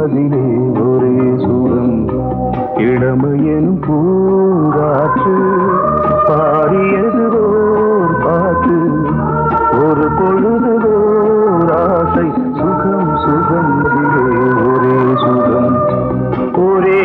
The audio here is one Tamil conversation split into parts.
அதிலே ஒரே சுகம் இளமையெனும் பூங்காற்று பாடியதுவோர் பாட்டு ஒரு பொழுதுவோர் ஆசை சுகம் சுகம் அதிலே ஒரே சுகம் ஒரே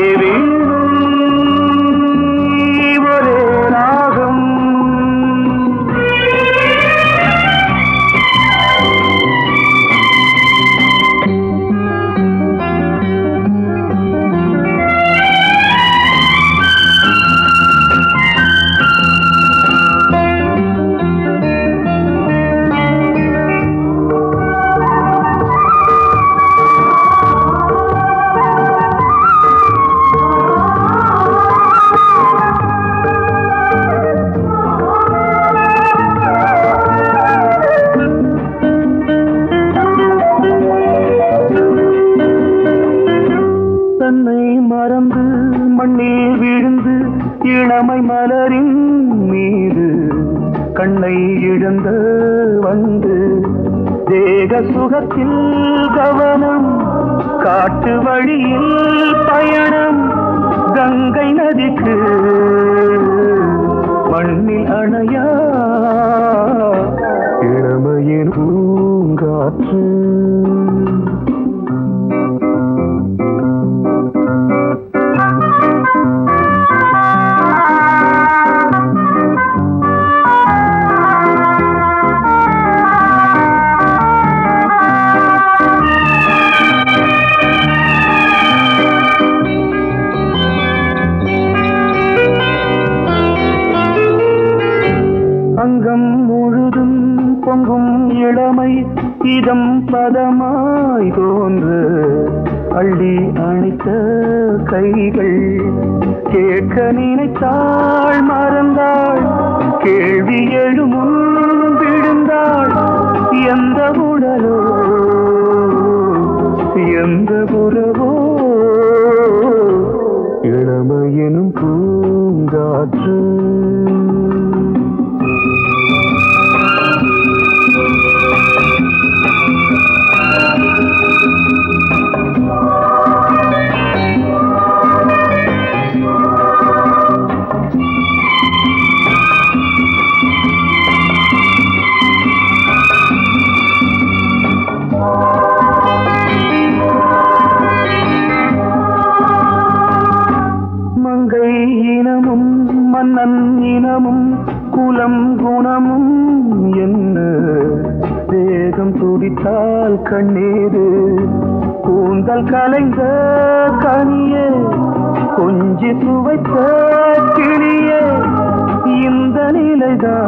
மண்ணில் விழுந்து இளமை மலரின் மீது கண்ணை இழந்த வந்து தேக சுகத்தில் கவனம் காட்டு வழியில் பயணம் கங்கை நதிக்கு மண்ணில் அணையா இளமையின் பூங்காற்று அங்கம் முழுதும் பொங்கும் இளமை இதம் பதமாய் தோன்று அள்ளி அணைத்த கைகள் கேட்க நினைத்தாள் மறந்தாள் கேள்வி எழுமுன் விழுந்தாள் எந்த உடலோ எந்த உறவோ இளமையெனும் பூங்காற்று இனமும் மன்னன் இனமும் குலம் குணமும் என்ன தேகம் துடித்தால் கண்ணீரு கூந்தல் கலைந்த கனியே கொஞ்சி சுவைத்த கிளியே இந்த நிலைதான்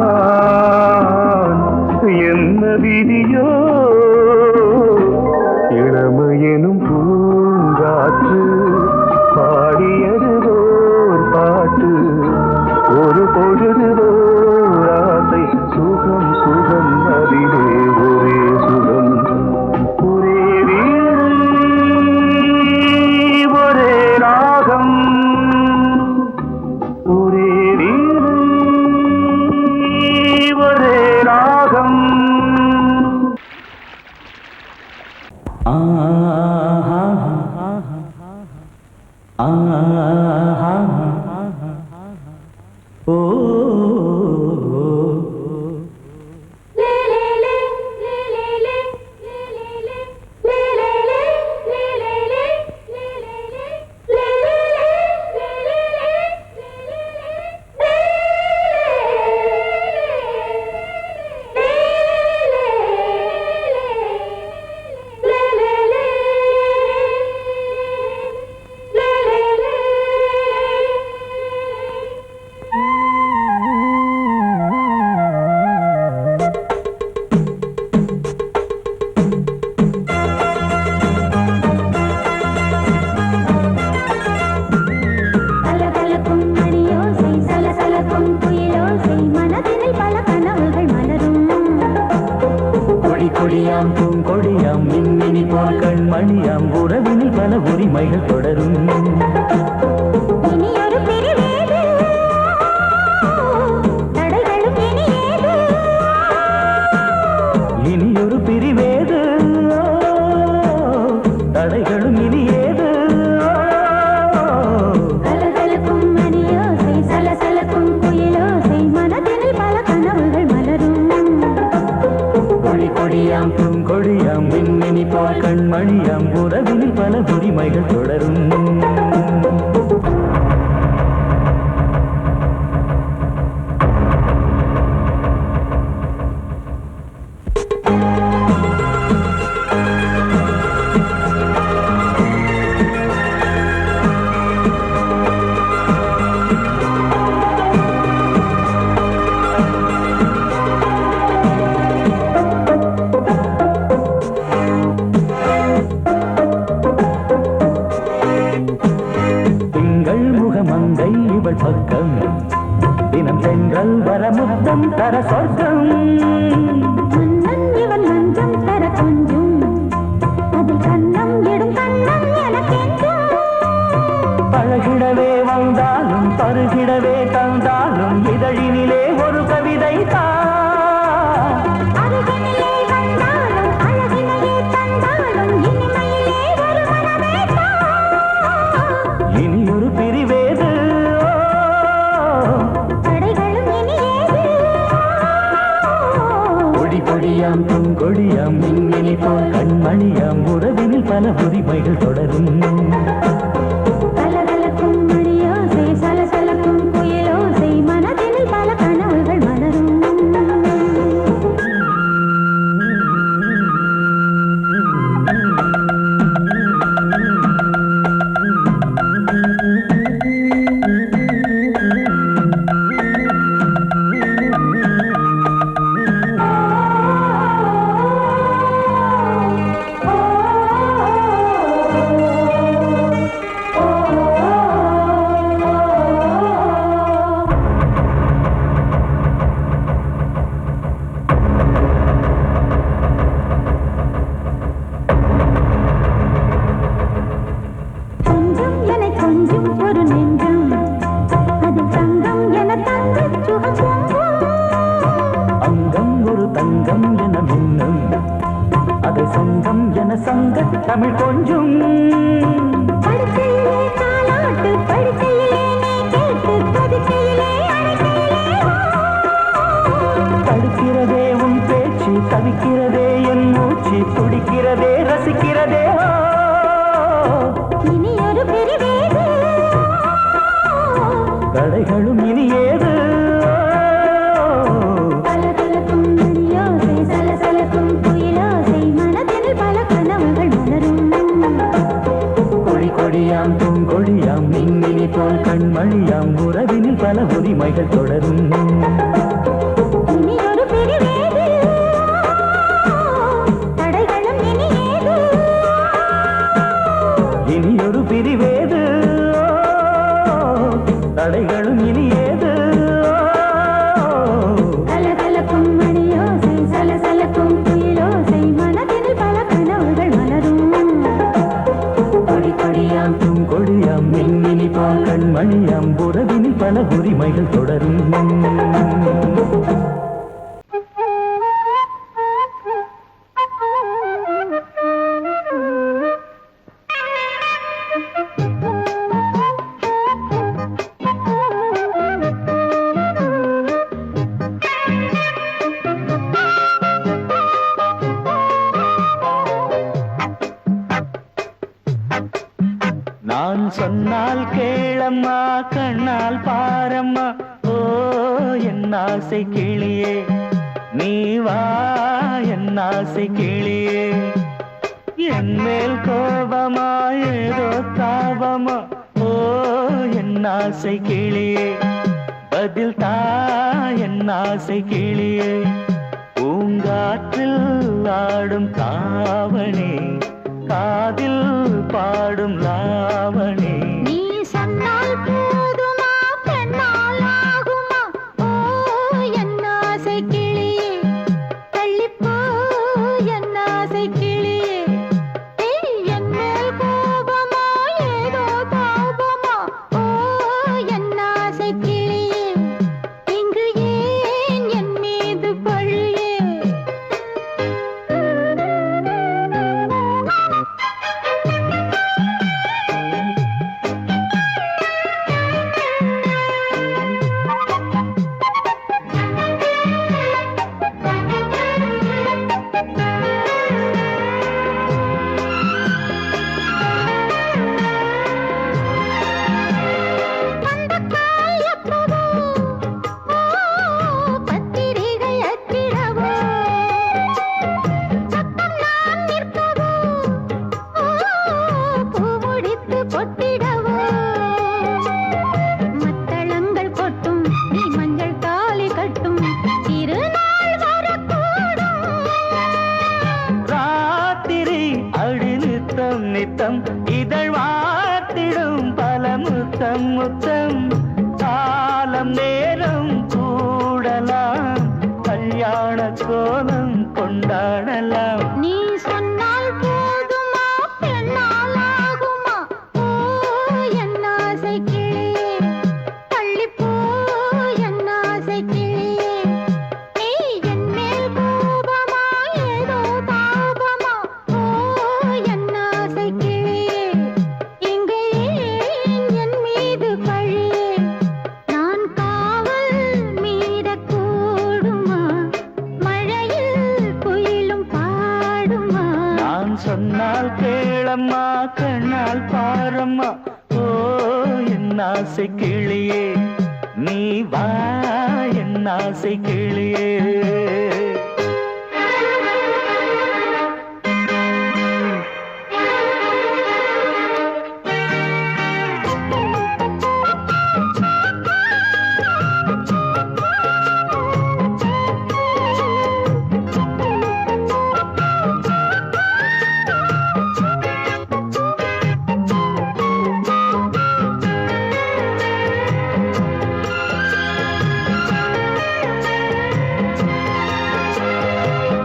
என்ன விதியோ இளமையெனும் பூங்காற்று பாடியதுவோ பாட்டு ஒரு பொழுதுவோ ஆசை சுகம் சுகம் அதிலே ஒரே சுகம் ஒரே வீடு ஒரே ராகம் ஒரே வீடு ஒரே ராகம் கொடியாம் பூங்கொடியாம் மின்மினி போல் கண்மணியாம் உறவினில் பல உரிமைகள் தொடரும் இனியொரு பிரிவேது தடைகளும் இனியே இவள் பக்கம் தினம் சென்றல் வர முத்தம் தர சொர்க்கம் மன்னன் இவன் மஞ்சம் தர கொஞ்சம் அதில் கண்ணம் இடும் கண்ணம் எனக்கென்றும் பழகிடவே வந்தாலும் பருகிடவே தந்தாலும் இதழினிலே ஒரு கவிதை அருகினிலே வந்தாலும் அழகினையே தந்தாலும் இனிமையிலே ஒரு மனமே இனியொரு பிரிவேது தடைகளும் இனியேது கொடி கொடியாம் பூங்கொடியாம் மின்மினி போல் கண்மணியாம் உறவினில் பல உரிமைகள் தொடரும் கலகலக்கும் மணியோசை சலசலக்கும் புயலோசை மனதில் பல கனவுகள் மலரும் கொஞ்சம் என கொஞ்சம் ஒரு நெஞ்சம் அதில் தங்கம் என தங்க சுகம் அங்கம் ஒரு தங்கம் என மின்னும் அதை சங்கம் என சங்க தமிழ் கொஞ்சம் படுக்கையிலே தாலாட்டு படுக்கையிலே நீ கேட்டு படுக்கையிலே அழைக்கையிலே தடுக்கிறதே உன் பேச்சு தவிக்கிறதே என் மூச்சு துடிக்கிறதே ரசிக்கிறதே இனி ஒரு பிரிவேது கடைகளும் இனி ஏது கலகலக்கும் மணியோசை சலசலக்கும் புயலோசை மனதில் பல கனவுகள் மலரும் கொடி கொடியாம் பூங்கொடியாம் மின்மினி போல் கண்மணியாம் உறவினில் பல உரிமைகள் தொடரும் இனி ஒரு பிரிவேது தடைகளும் இனியேது இனியொரு பிரிவேது தடைகளும் இனி ஏது கலகலக்கும் மணியோசை சலசலக்கும் புயலோசை மனதில் பல கனவுகள் மலரும் கொடி கொடியாம் பூங்கொடியாம் மின்மினி போல் கண்மணியாம் உறவினில் பல உரிமைகள் தொடரும் நான் சொன்னால் கேளம்மா கண்ணால் பாரம்மா ஓ என் ஆசை கிளியே நீ வா என் ஆசை கிளியே என் மேல் கோபமா ஏதோ தாபமா ஓ என் ஆசை கிளியே பதில் தா என் ஆசை கிளியே பூங்காற்றில் ஆடும் தாவணி காதில் பாடும் லாவணி நீ சொன்னால் போதுமா பெண்ணால் ஆகுமா ஓ என் ஆசை கிளியே தள்ளிப்போ என் ஆசை கிளியே என் மேல் கோபமா ஏதோ தாபமா ஓ என் ஆசை கிளியே இங்கு ஏன் என் மீது பழியே நித்தம் இதழ் வார்த்திடும் பல முத்தம் முத்தம் காலம் நேரம் கூடலாம் கல்யாண கோலம் கொண்டாடலாம். நீ சொன்னால் போதுமா பெண்ணால் ஆகுமா? ஓ என் ஆசை கிளியே, தள்ளிப்போ என் ஆசை கிளியே. நீ என் மேல் கோபமா ஏதோ தாபமா? ஓ என் ஆசை கிளியே, இங்கு ஏன் என் மீது பழியே? நான் காவல் மீறக்கூடுமா? மழையில் குயிலும் பாடுமா? நான் சொன்னால் கேளம்மா கண்ணால் பாரம்மா. ஓ என் ஆசை கிளியே, நீ வா என் ஆசை கிளியே.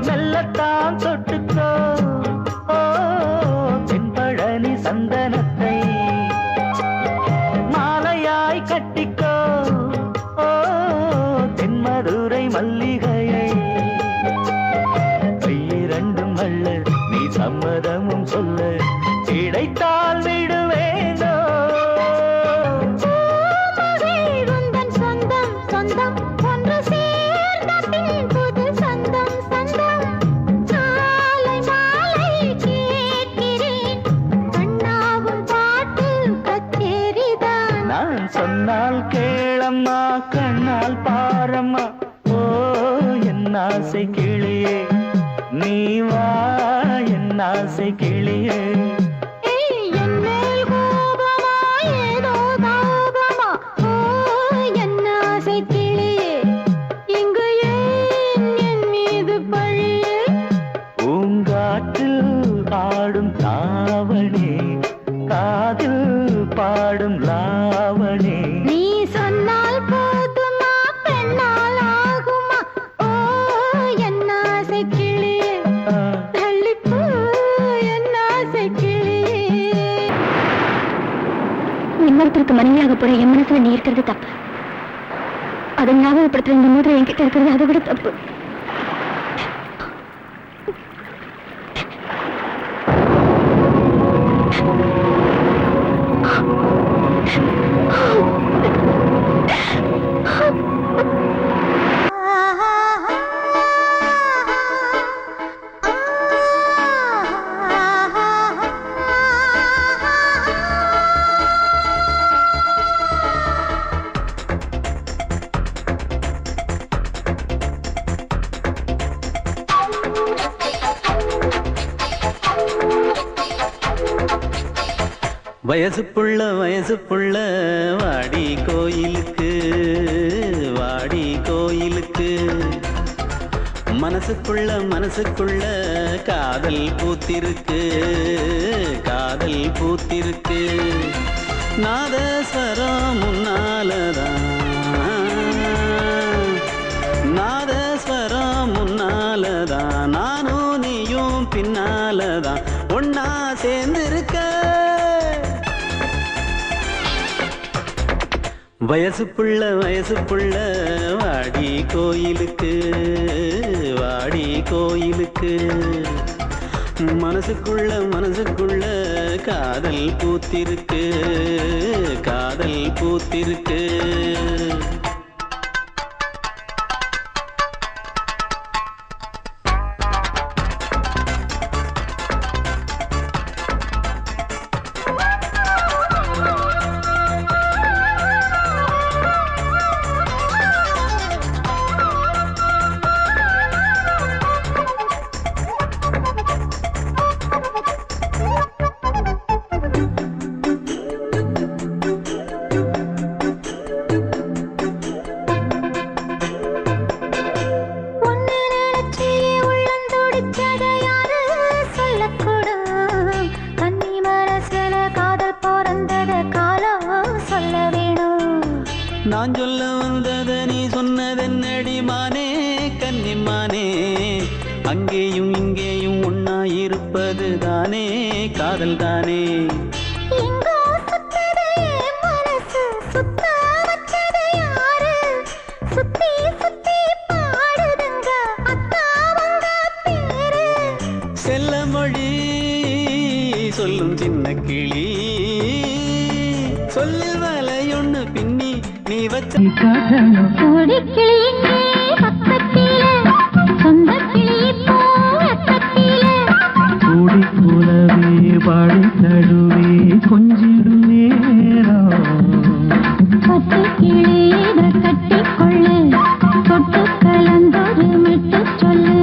மெல்லத்தான் தொட்டுக்கோ ஓ தென்பழனி சந்தனத்தை, மாலையாய் கட்டிக்கோ ஓ தென்மதுரை மல்லிகையை. கையிரண்டும் அல்ல நீ சம்மதமும் சொல்ல, கிடைத்தால் விடுவேனோ. உந்தன் சொந்தம் சொந்தம் ஒன்று சேர்ந்த பின் புது சொந்தம் சொந்தம். காலை மாலை கேட்கிறேன், கண்ணாவும் பாட்டு கச்சேரிதான். நான் சொன்னால் கேளம்மா கண்ணால் பாரம்மா. ஓ என் ஆசை கிளியே, நீ வா என் ஆசை கிளியே. ஏய், என் மேல் கோபமா ஏதோ தாபமா? ஓ என் ஆசை கிளியே, இங்கு ஏன் என் மீது பழியே? பூங்காற்றில் ஆடும் தாவணி, காதில் பாடும் லாவணி. நீ சொன்னால் போதுமா பெண்ணால் ஆகுமா? ஓ என் ஆசை கிளியே, தள்ளிப்போ என் ஆசை கிளியே. இன்னொருத்தருக்கு மனைவியாக போற என் மனசுல நீ இருக்கிறது தப்பு. அதை ஞாபகப்படுத்துற இந்த மூதிரை என்கிட்ட இருக்கிறது அதை விட தப்பு. வயசு புள்ள வாடி கோயிலுக்கு, வாடி கோயிலுக்கு. மனசுக்குள்ள காதல் பூத்திருக்கு, காதல் பூத்திருக்கு. நாதஸ்வரம் முன்னாலதான், நாதஸ்வரம் முன்னாலதான். நானும் நீயும் பின்னாலதான் ஒன்னா சேர்ந்திருக்க. வயசு புள்ள வாடி கோயிலுக்கு, வாடி கோயிலுக்கு. மனசுக்குள்ள காதல் பூத்திருக்கு, காதல் பூத்திருக்கு. நான் சொல்ல வந்தத நீ சொன்னதென்னடி மானே கன்னிமானே அங்கேயும் இங்கேயும் ஒன்னா இருப்பது தானே காதல் தானே செல்லமொழி சொல்லும் சின்ன கிளி சொல்லில் வலையொன்னு பின்னி நீ வச்ச கூடி கூலவே பாடி தழுவே கொஞ்சிடும் நேரம் பட்டு கிளியிட கட்டிக்கொள்ளு தொட்டு கலந்தொரு மிட்டு சொல்லு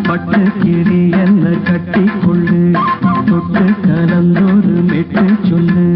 பட்டு கிளி என்ன கட்டிக்கொள்ளு தொட்டு கலந்தொரு மெட்டு சொல்லு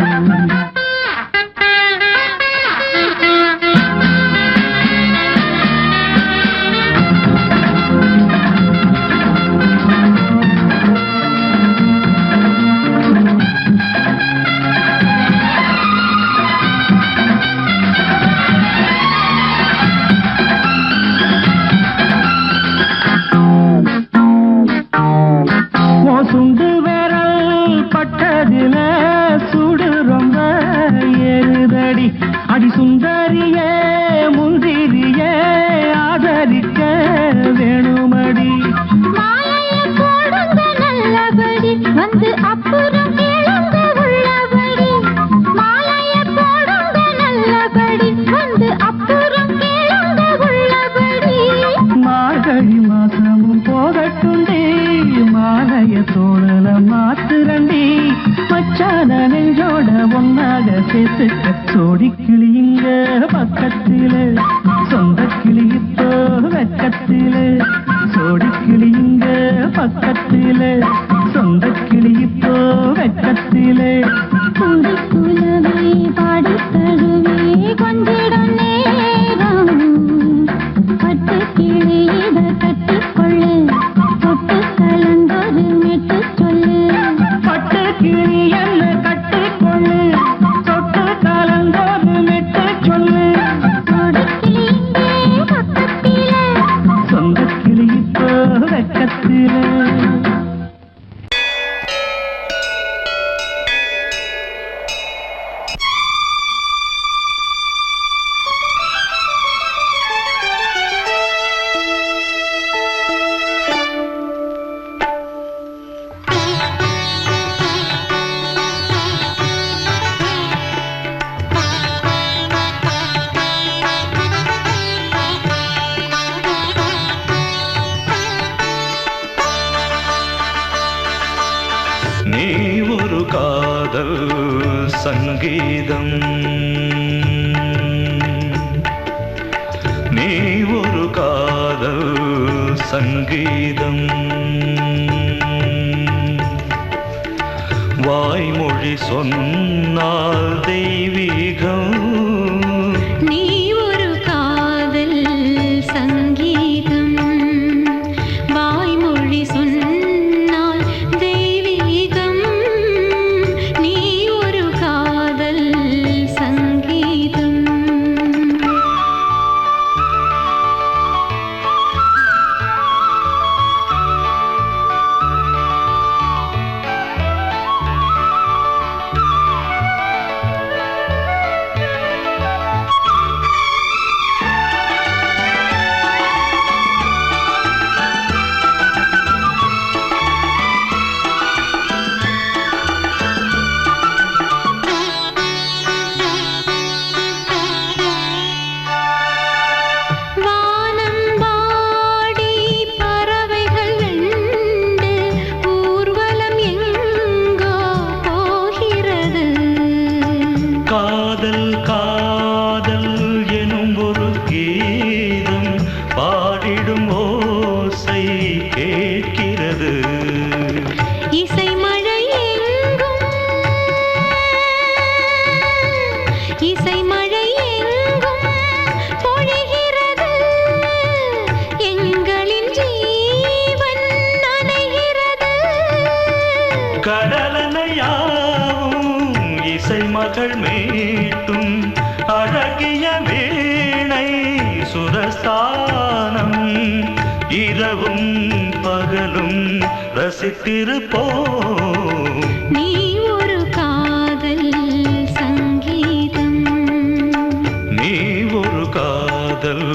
சுண்டு விரல் பட்டதில சுடு ரொம்ப ஏறுதடி அடி சுந்தரியே முந்திரியே ஆதரிக்க வேணுமடி மாலையை போடுங்க நல்லபடி வந்து அப்புறம் கேளுங்க உள்ளபடி மாலையை போடுங்க நல்லபடி வந்து அப்புறம் கேளுங்க உள்ளபடி மார்கழி மாசமும் போகட்டுண்டி மாலைய தோழல மாத்துரண்டி மச்சான நெஞ்சோட ஒன்னாக சேர்த்துக்க சோடி கிளியுங்க பக்கத்தில சொந்த கிளி இப்போ வெக்கத்தில சோடி கிளியுங்க பக்கத்தில சொந்த கிளி இப்போ வெக்கத்தில குடி குலவை பாடி தழுவே கொஞ்சிடம் நேரம் பட்டு கிளியிட கட்டிக்கொள்ளு தொட்டு கலந்தொரு மெட்டு சொல்லு பட்டு கிளி என்ன கட்டிக்கொள்ளு தொட்டு கலந்தொரு மெட்டு சொல்லு கொடி கிளியிங்கே பக்கத்தில சொந்த கிளி இப்போ வெக்கத்தில நீ ஒரு காதல் சங்கீதம் நீ ஒரு காதல் சங்கீதம் வாய்மொழி சொன்னால் தெய்வீகம் நீ ஒரு காதல் சங்கீதம் வாய்மொழி சொன்னால் தெய்வீகம் நீ ஒரு காதல் சங்கீதம் கடலனையாவும் இசை மகள் மீட்டும் அழகிய வீணை சுரஸ்தானம் இரவும் பகலும் ரசித்திருப்போம். நீ ஒரு காதல் சங்கீதம், நீ ஒரு காதல்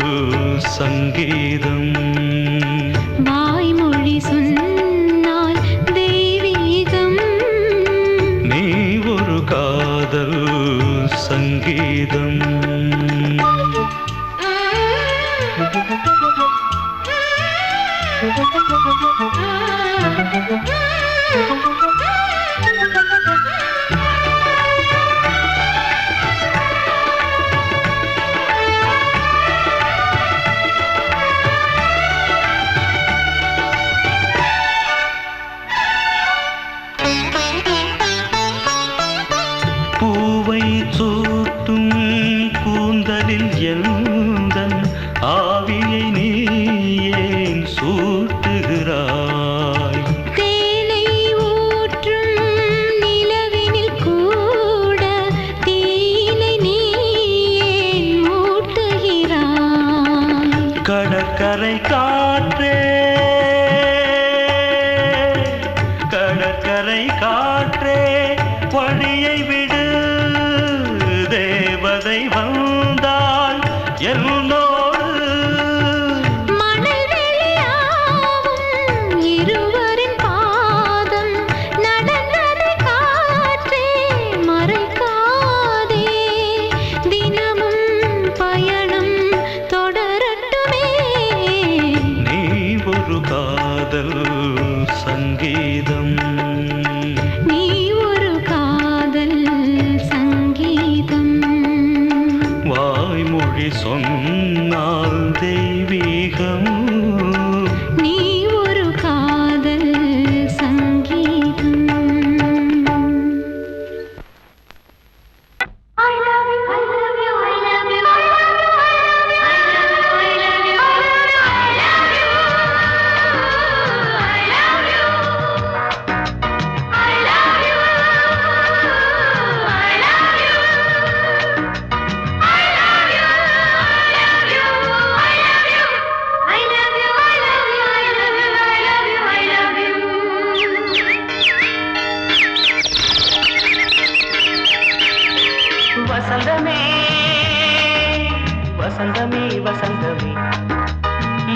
சங்கீதம். வாய்மொழி சொன்னால் தெய்வீகம், நீ ஒரு காதல் சங்கீதம். பூவை சூட்டும் கூந்தலில் எந்தன் ஆவியை நீ ஏன் சூட்டுகிறாய்? தேனை ஊற்றும் நிலவினில் கூட தீனை நீ ஏன் மூட்டுகிறாய்? கடற்கரை காற்றே, கடற்கரை காற்றே வழியை விடு. தேவதை வந்தால் என்னோடு மணல் வெளியாகும் இருவரின் பாதம் நடந்ததை காற்றே மறைக்காதே. தினமும் பயணம் தொடரட்டுமே. நீ ஒரு காதல் சங்கீதம், நீ ஒரு காதல் சங்கீதம். வாய்மொழி சொன்னால் தெய்வீகம். நீ ஒரு காதல் சங்கீதம். I love you, I love you, I love you, I love you, I love you, I love you, I love you, I love you, I love you, I love you, I love you, வசந்தமே வசந்தமே வசந்தமே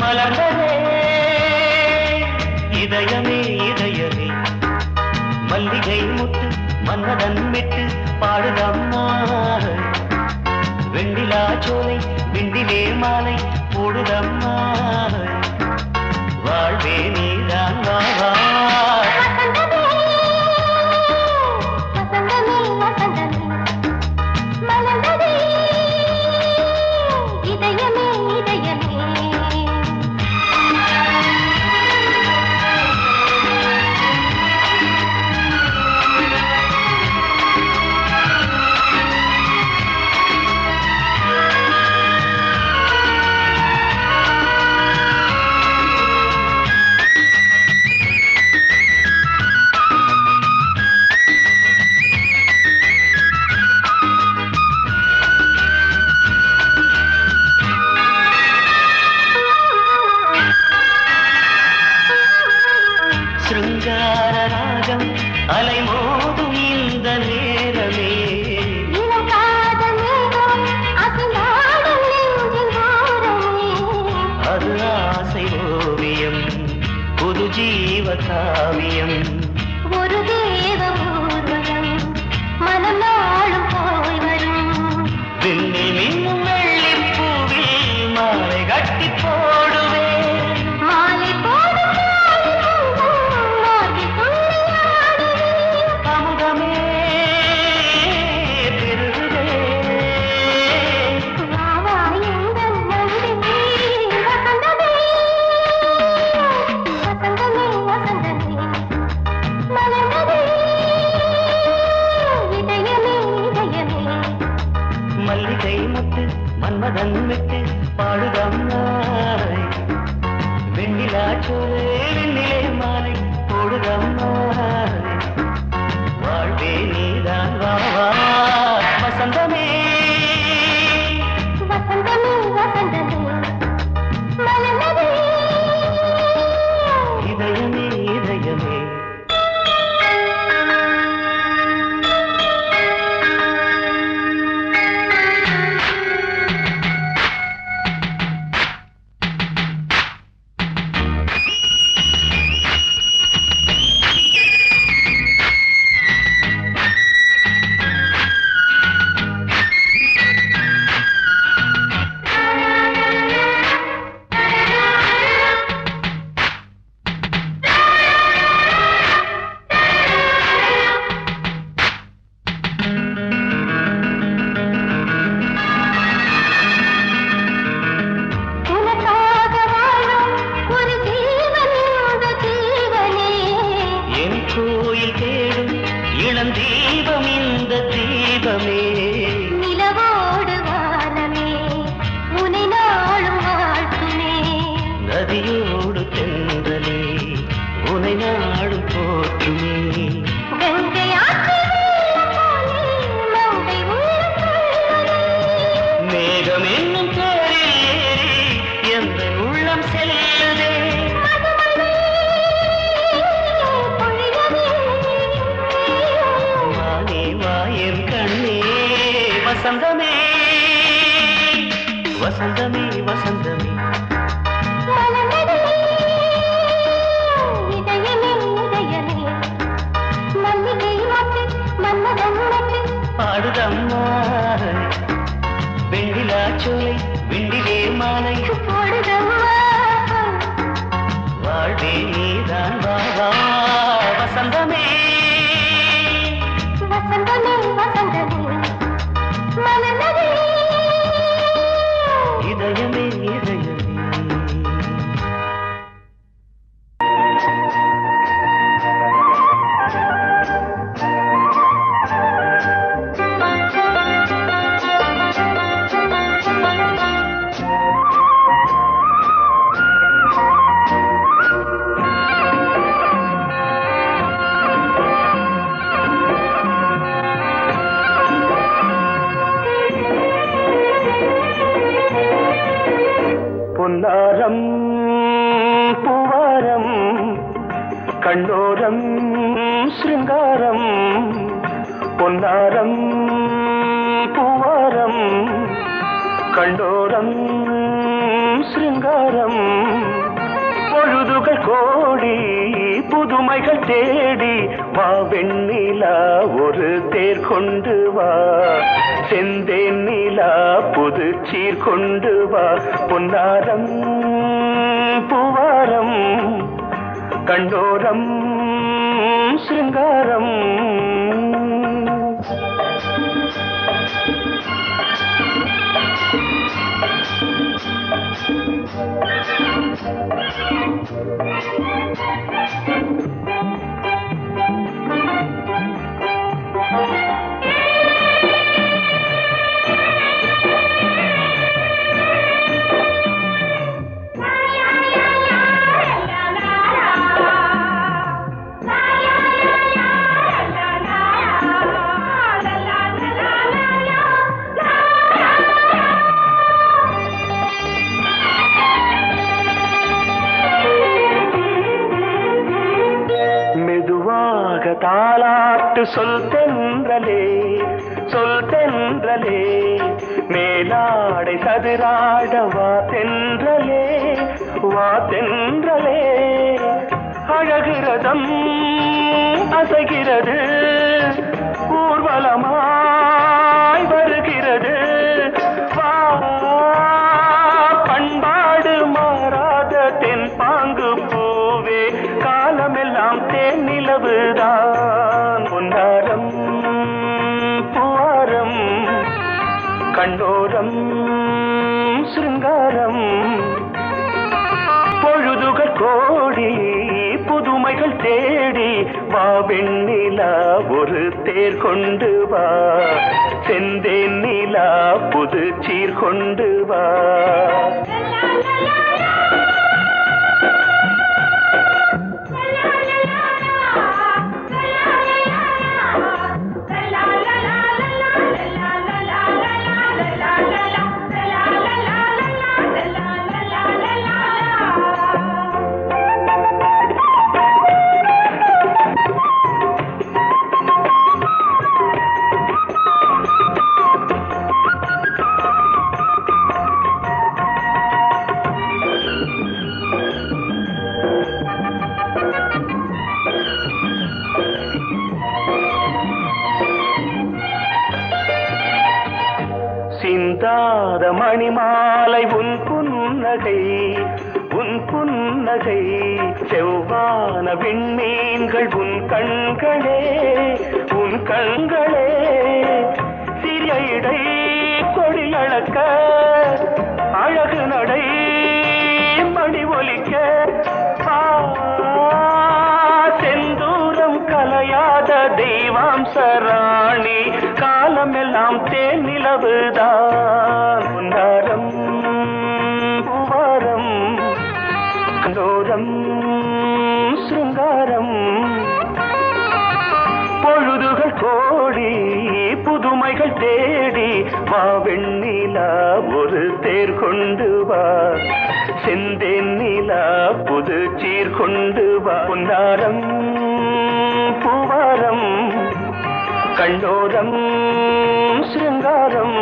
மலர்ந்ததே இதயமே இதயமே மல்லிகை முட்டு மன்னதன் விட்டு பாடுதம்மா வெண்ணிலா சோலை விண்டிலே மாலை போடுதம்மா வாழ்வே நீதான் வா வா அலைமோதும் இந்த நேரமே அது ஆசை ஓவியம் புது ஜீவ காவியம் ஒரு தேவ ஊர்வலம் மனம் நாளும் போய் வரும் விண்ணில் மின்னும் வெள்ளி பூவில் மாலை கட்டி போடுவேன் மாலை போடும் அமுதமே பெருகுதே மல்லிகை முட்டு மன்மதன் விட்டு பாடுதம் நாய் வெண்ணிலா சோலை வெண்ணிலே மாலை போடுதம் நாய் வாழ்வே நீதான் வா வா வசந்தமே நிலவோடு வானமே உனை நாளும் வாழ்த்துமே நதியோடு தென்றலே உனை நாடும் போற்றுமே கங்கை ஆற்றில் மங்கை உள்ளம் மேகம் என்னும் பேரில் ஏறி எந்த உள்ளம் செல்லுதே வானே வாயன் கண்ணே வசந்தமே வசந்தமே வசந்தமே இதயமே இதயமே மல்லிகை மட்டு மன்மதன் மட்டு பாடுதம்மா வெண்ணிலா சோலை வெண்டிலே மாலை போடுதம்மா வாழ்வே நீதான் வாவா வசந்தமே வசந்தமே வசந்தமே மலர்ந்ததே இதயமே இதயமே பொன்னாரம் பூவாரம் கண்ணோரம் சிருங்காரம் பொன்னாரம் பூவாரம் கண்ணோரம் சிருங்காரம் பொழுதுகள் கோடி புதுமைகள் தேடி வா வெண்ணிலா ஒரு தேர் கொண்டு வா செந்தேன் நிலா புது சீர் கொண்டு வா பொன்னாரம் பூவாரம் கண்டோரம் சிருங்காரம் தாலாட்டு சொல் தென்றலே சொல் தென்றலே மேலாடை சதுராட வா தென்றலே வா தென்றலே அழகிறதம் அசைகிறது ஊர்வலமாய் வருகிறது வா பண்பாடு மாறாத தென் பாங்கு பூவே காலமெல்லாம் தேன் நிலவுதான் பொன்னாரம் பூவாரம் கண்டோரம் சிருங்காரம் பொழுதுகள் கோடி புதுமைகள் தேடி வா வெண்ணிலா ஒரு தேர் கொண்டு வா செந்தேன் நிலா புது சீர் கொண்டு வா சிந்தாத மணிமாலை உன் புன்னகை செவ்வான விண்மீன்கள் உன் கண்களே சிறிய இடை கொடியளக்க அழகு நடை மணி ஒலிக்க செந்தூரம் கலையாத தெய்வாம்சராணி காலமெல்லாம் எல்லாம் தேன் நிலவுதான் பொன்னாரம் பூவாரம் கண்டோரம் சிருங்காரம் பொழுதுகள் கோடி புதுமைகள் தேடி வா வெண்ணிலா ஒரு தேர் கொண்டு வா செந்தேன் நிலா புது சீர் கொண்டு வா பொன்னாரம் பூவாரம் கண்டோரம் சிருங்காரம்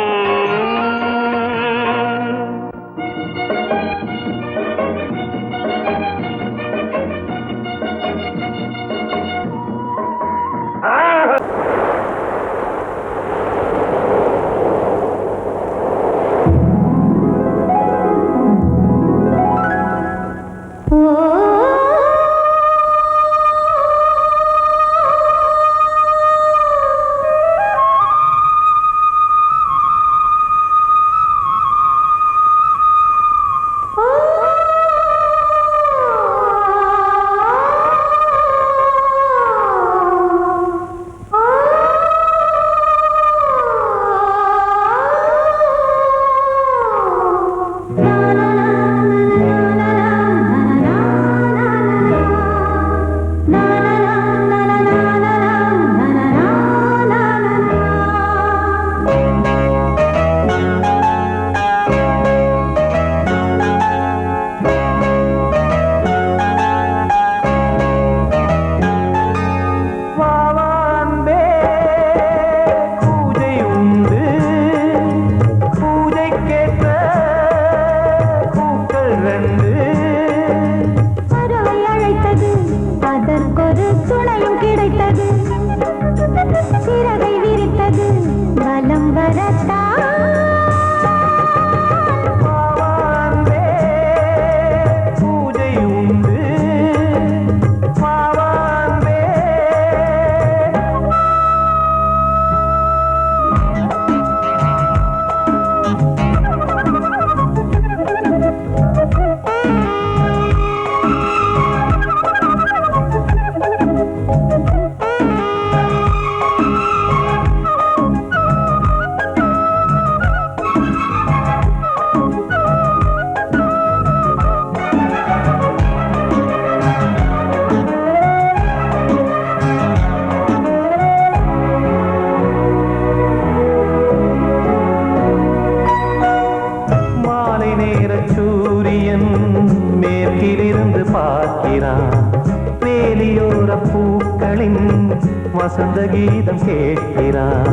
வசந்த கீதம் கேட்கிறான்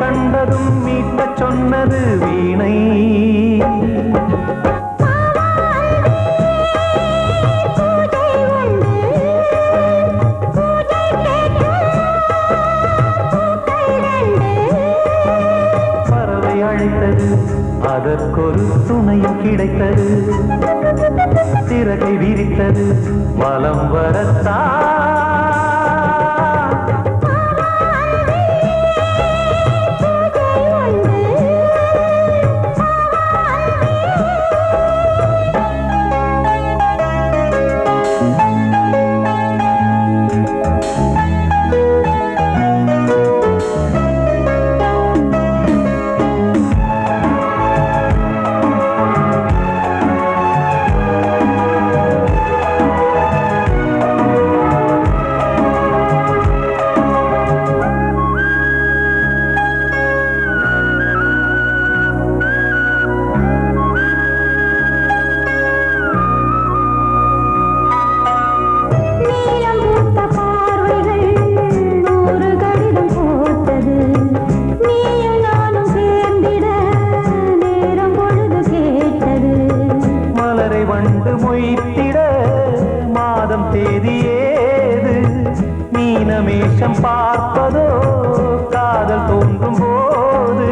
கண்டதும் மீட்ட சொன்னது வீணை பறவை அழைத்தது அதற்கொரு துணையும் கிடைத்தது சிறகை விரித்தது வலம் வரத்தான் மீனமேஷம் பார்ப்பதோ காதல் தோன்றும் போது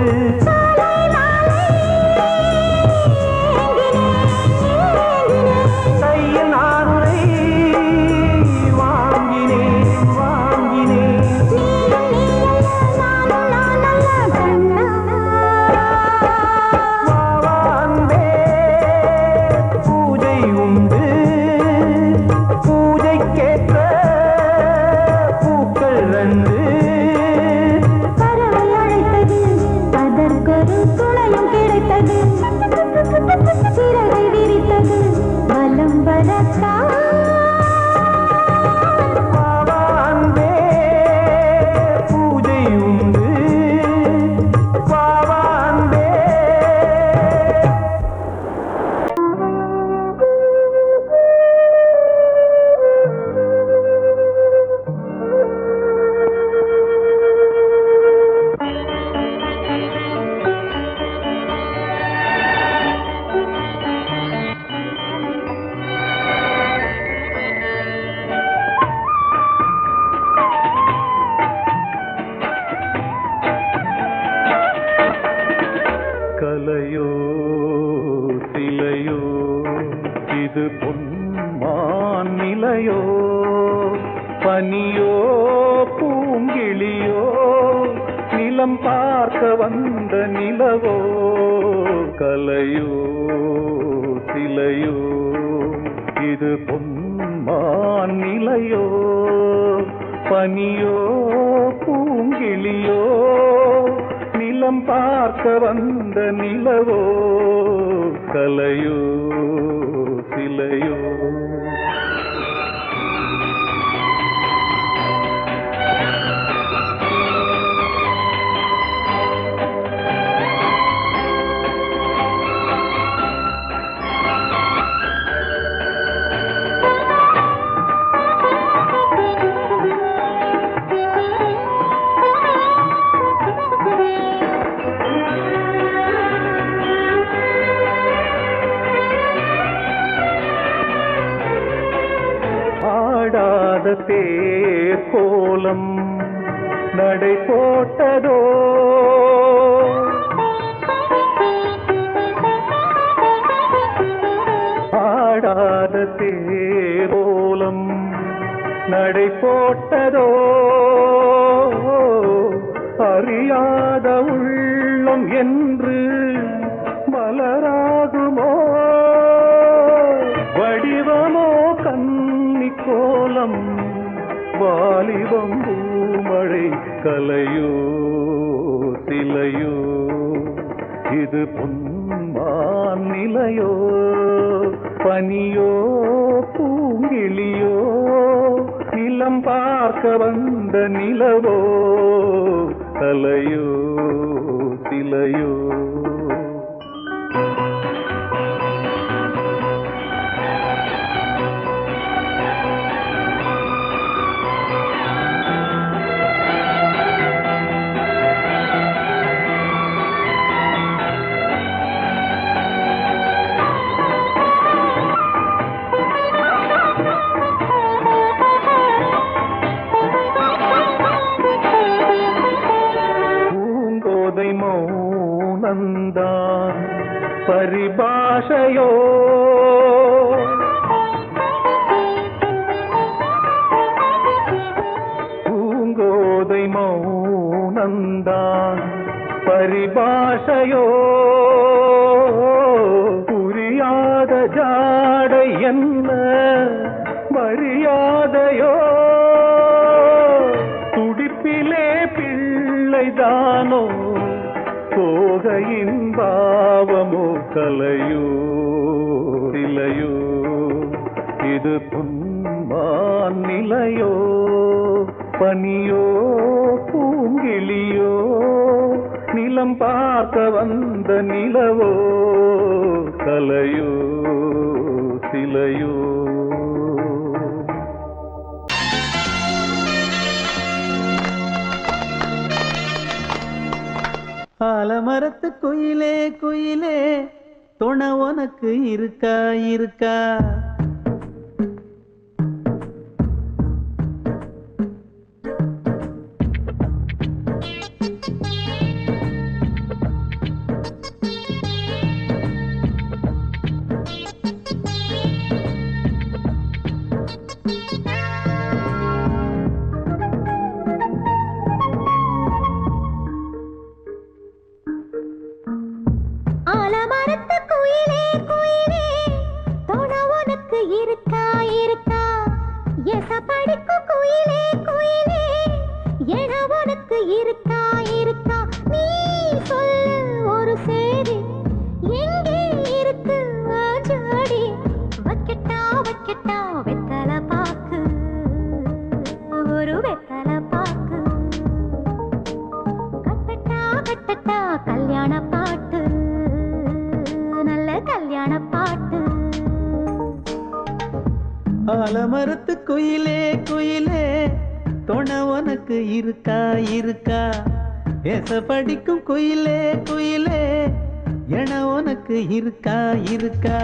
கையில் நானுரை பனியோ பூங்கிளியோ நிலம் பார்க்க வந்த நிலவோ கலையோ சிலையோ இது பொன்மான் நிலையோ பனியோ பூங்கிளியோ நிலம் பார்க்க வந்த நிலவோ கலையோ சிலையோ தேர் கோலம் நடை போட்டதோ ஆடாத தேர் கோலம் நடை போட்டதோ அறியாத உள்ளம் என்று மலராகுமோ வடிவமோ கன்னி கோலம் வாலிபம் பூமழை கலையோ சிலையோ இது பொன்மான் நிலையோ பனியோ பூங்கிளியோ நிலம் பார்க்க வந்த நிலவோ கலையோ சிலையோ மௌனந்தான் பரிபாஷையோ பூங்கோதை மௌனந்தான் பரிபாஷையோ புரியாத ஜாடை என்ன மரியாதையோ துடிப்பிலே பிள்ளைதானோ சோகையின் பாவமோ கலையோ சிலையோ இது பொன்மான் நிலையோ பனியோ பூங்கிளியோ நிலம் பார்க்க வந்த நிலவோ கலையோ சிலையோ ஆலமரத்து குயிலே குயிலே துணை உனக்கு இருக்கா இருக்கா ஆலமரத்து குயிலே குயிலே துணை உனக்கு இருக்கா இருக்கா பேச படிக்கும் குயிலே குயிலே என உனக்கு இருக்கா இருக்கா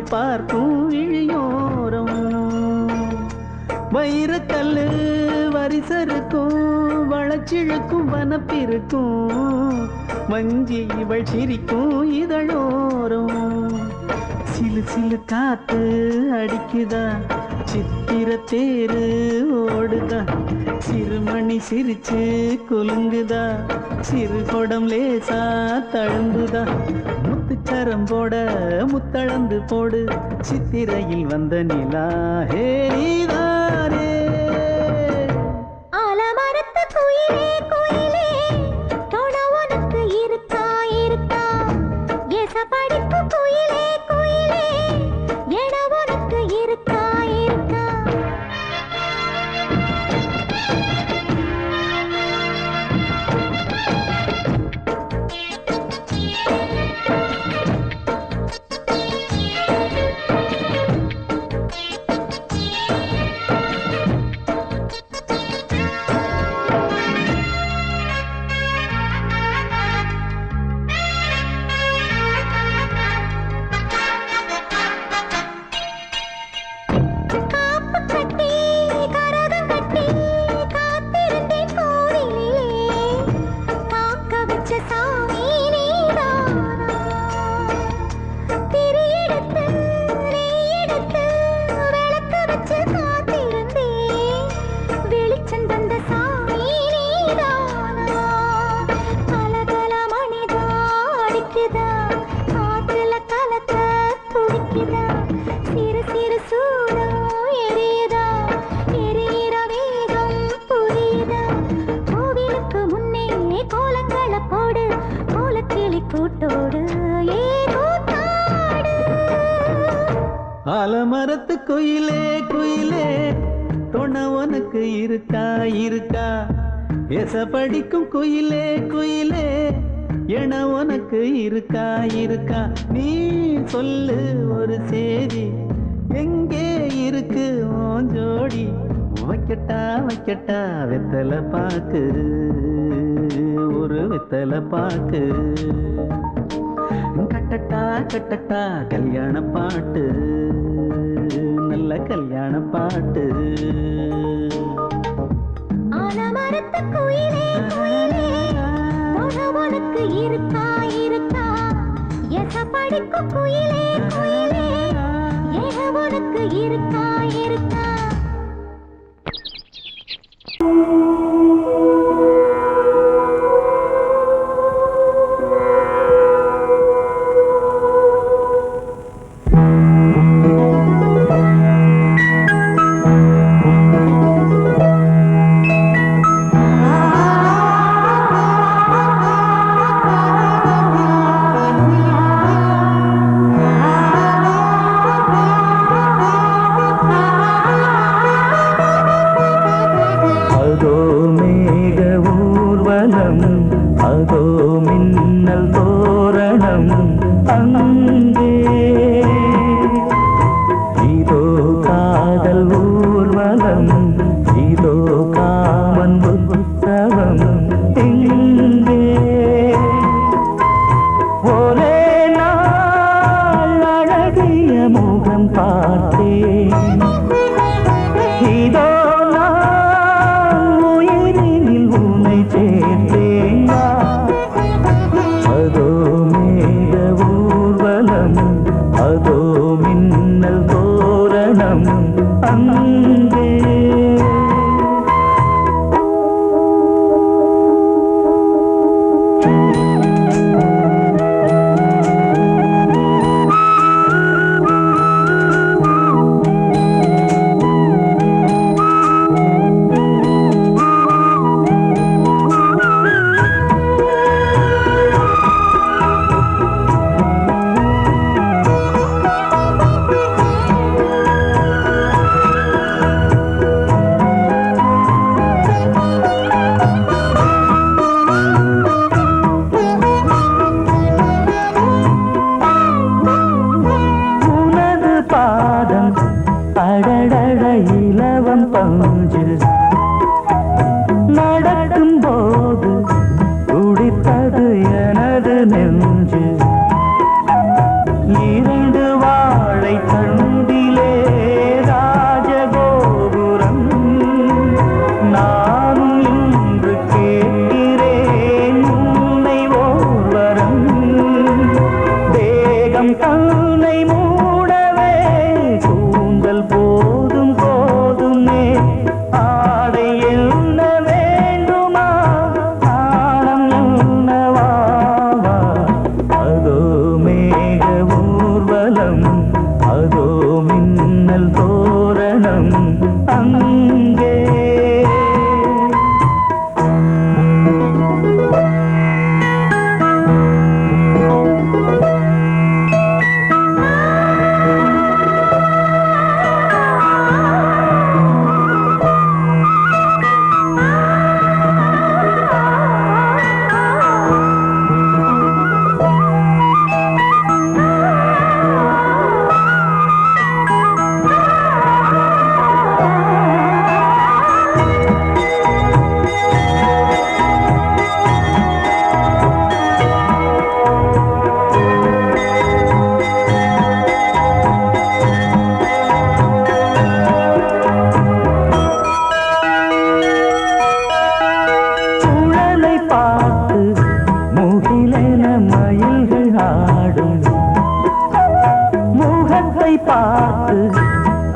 அவள் பார்க்கும் இழியோரம் வைரக்கல்லு வரிசருக்கும் வளச்சிழுக்கும் வனப்பிருக்கும் வஞ்சி இவள் சிரிக்கும் இதழோரம் சிலு சிலு காத்து அடிக்குதா சித்திர தேரு ஓடுதா சிறுமணி சிரிச்சு குலுங்குதா சிறு கொடம் லேசா தழும்புதா முத்துச்சரம் போட முத்தளந்து போடு சித்திரையில் வந்த நிலா ஹே நீதானே ஆலமரத்து குயிலே குயிலே தொட உனக்கு இருக்கா இருக்கா எசபடிக்கு குயிலே குயிலே எட உனக்கு இருக்கா இருக்கா ஆலமரத்து குயிலே குயிலே தொண உனக்கு இருக்கா இருக்கா எசபடிக்கும் குயிலே குயிலே என உனக்கு இருக்கா இருக்கா நீ சொல்லு ஒரு சேதி எங்கே இருக்கு உன் ஜோடி வைக்கட்டா வைக்கட்டா வெத்தலை பாக்கு ஒரு வெத்தலை பாக்கு கட்டட்டா கட்டட்டா கல்யாண பாட்டு நல்ல கல்யாண பாட்டு ஆலமரத்து குயிலே குயிலே தொட உனக்கு இருக்கா இருக்கா எசபடிக்கு குயிலே குயிலே எட உனக்கு இருக்கா இருக்கா அதோ மின்னல் தோரணம் அங்கே இதோ காதல் ஊர்வலம் இதோ காமன் உற்சவம் இங்கே ஒரே நாள் அழகிய முகம் பார்த்தேன் இதோ நான் உயிரினில் உன்னை சேர்த்தேன் அதோ மேக ஊர்வலம் அதோ மின்னல் தோரணம் அங்கே கண்ணை மூடவே கூந்தல் போதும் போதுமே ஆடை என்ன வேண்டுமா ஆனம் என்னவா அதோ மேக ஊர்வலம் அதோ மின்னல் தோரணம் அங்கே பார்த்து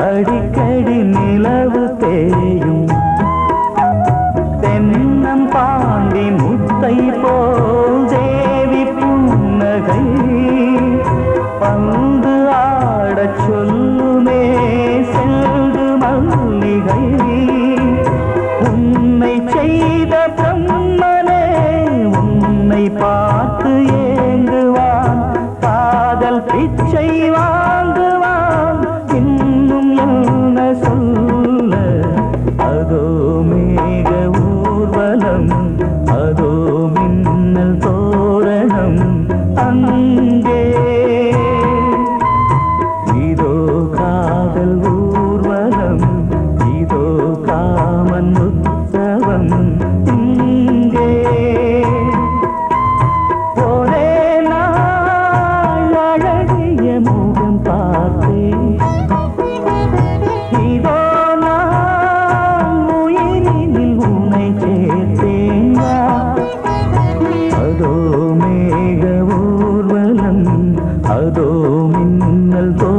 அடிக்கடி நிலவு தேயும் தென்னம் பாண்டி முத்தை போல் தேவி புன்னகை பந்து ஆடச் சொல்லுமே செல்து மல்லிகை உன்னை செய்த பிரம்மனே உன்னை பார்த்து ஏங்குவான் காதல் பிச்சை வாங்குவான் இன்னும் என்ன சொல்ல அதோ மேக ஊர்வலம் அதோ மின்னல் தோரணம் அங்கே இதோ காதல் ஊர்வலம் இதோ காமன் உற்சவம் இங்கே ஒரே நாள் அழகிய முகம் பார்த்தேன் இதோ நான் உயிரினில் உன்னை சேர்த்தேன் அதோ மேக ஊர்வலம் அதோ மின்னல் தோ